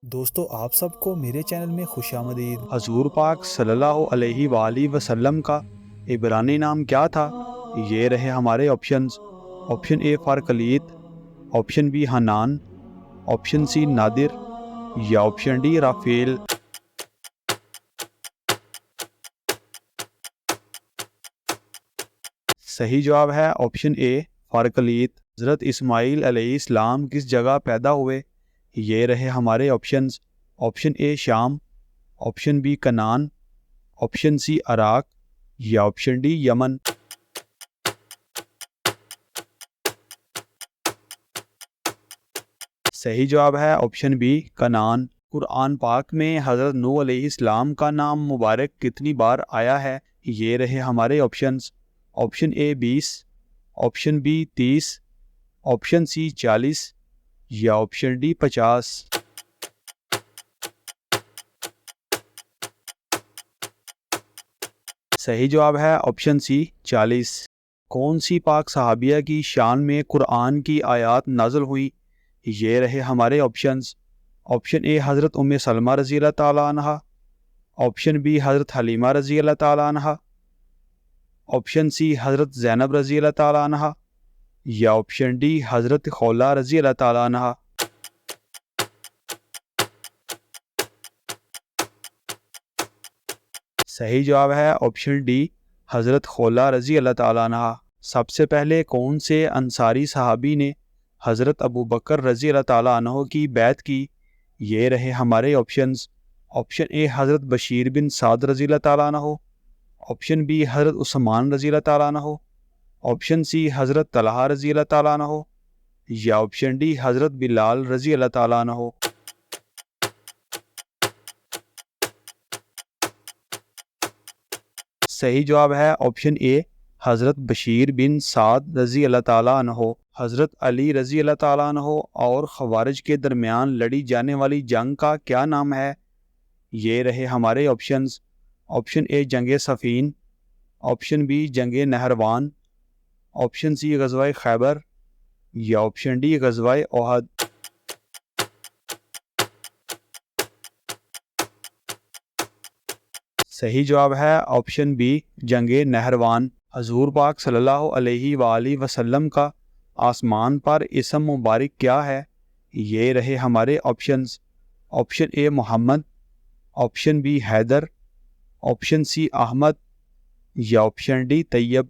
دوستو آپ سب کو میرے چینل میں خوش آمدید۔ حضور پاک صلی اللہ علیہ وآلہ وسلم کا عبرانی نام کیا تھا؟ یہ رہے ہمارے options. Option A Faraqlit, option B Hannan, option C Nadir یا آپشن ڈی رافیل۔ صحیح جواب ہے آپشن اے فارکلیت۔ حضرت اسماعیل علیہ السلام کس جگہ پیدا ہوئے؟ یہ رہے ہمارے options. Option A Sham, option B Canaan, option C Iraq یا آپشن ڈی یمن۔ صحیح جواب ہے آپشن بی کنعان۔ قرآن پاک میں حضرت نوح علیہ السلام کا نام مبارک کتنی بار آیا ہے؟ یہ رہے ہمارے آپشنز۔ آپشن اے 20، آپشن بی 30، آپشن سی 40 یا آپشن ڈی 50۔ صحیح جواب ہے آپشن سی 40۔ کون سی پاک صحابیہ کی شان میں قرآن کی آیات نازل ہوئی؟ یہ رہے ہمارے آپشنز۔ آپشن اے حضرت ام سلمہ رضی اللہ تعالیٰ عنہ، آپشن بی حضرت حلیمہ رضی اللہ تعالیٰ عنہ، آپشن سی حضرت زینب رضی اللہ تعالیٰ عنہ یا آپشن ڈی حضرت خولہ رضی اللہ تعالیٰ عنہ۔ صحیح جواب ہے آپشن ڈی حضرت خولہ رضی اللہ تعالیٰ عنہ۔ سب سے پہلے کون سے انصاری صحابی نے حضرت ابو بکر رضی اللہ تعالیٰ عنہ کی بیعت کی؟ یہ رہے ہمارے آپشنز۔ آپشن اے حضرت بشیر بن سعد رضی اللہ تعالیٰ عنہ، آپشن بی حضرت عثمان رضی اللہ تعالیٰ عنہ، آپشن سی حضرت طلحہ رضی اللہ تعالیٰ عنہ یا آپشن ڈی حضرت بلال رضی اللہ تعالیٰ عنہ۔ صحیح جواب ہے آپشن اے حضرت بشیر بن سعد رضی اللہ تعالیٰ عنہ۔ حضرت علی رضی اللہ تعالیٰ عنہ اور خوارج کے درمیان لڑی جانے والی جنگ کا کیا نام ہے؟ یہ رہے ہمارے آپشنز۔ آپشن اے جنگ صفین، آپشن بی جنگ نہروان، آپشن سی غزوہ خیبر یا آپشن ڈی غزوہ احد۔ صحیح جواب ہے آپشن بی جنگ نہروان۔ حضور پاک صلی اللہ علیہ وآلہ وسلم کا آسمان پر اسم مبارک کیا ہے؟ یہ رہے ہمارے options. Option A Muhammad, option B Haidar, option C Ahmad یا آپشن ڈی طیب۔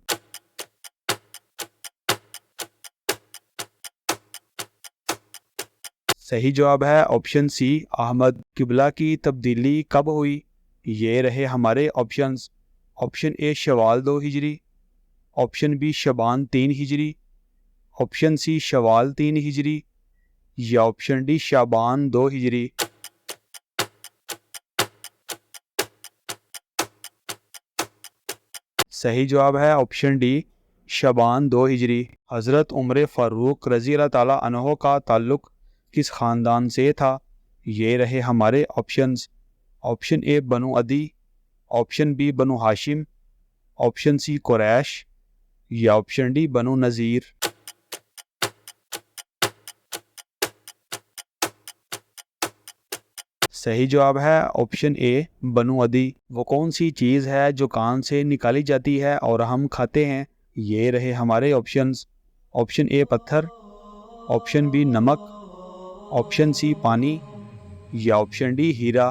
صحیح جواب ہے آپشن سی احمد۔ قبلہ کی تبدیلی کب ہوئی؟ یہ رہے ہمارے آپشنز۔ آپشن اے شوال 2 ہجری، آپشن بی شعبان 3 ہجری، آپشن سی شوال 3 ہجری یا آپشن ڈی شعبان 2 ہجری۔ صحیح جواب ہے آپشن ڈی شعبان 2 ہجری۔ حضرت عمر فاروق رضی اللہ تعالیٰ عنہ کا تعلق کس خاندان سے تھا؟ یہ رہے ہمارے آپشنز۔ آپشن اے بنو عدی، آپشن بی بنو ہاشم، آپشن سی قریش یا آپشن ڈی بنو نذیر۔ صحیح جواب ہے آپشن اے بنو عدی۔ وہ کون سی چیز ہے جو کان سے نکالی جاتی ہے اور ہم کھاتے ہیں؟ یہ رہے ہمارے آپشنز۔ آپشن اے پتھر، آپشن بی نمک، آپشن سی پانی یا آپشن ڈی ہیرا۔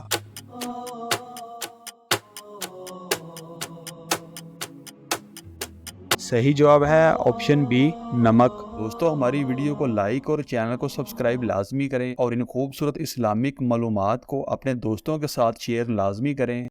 صحیح جواب ہے آپشن بی نمک۔ دوستو ہماری ویڈیو کو لائک اور چینل کو سبسکرائب لازمی کریں اور ان خوبصورت اسلامک معلومات کو اپنے دوستوں کے ساتھ شیئر لازمی کریں۔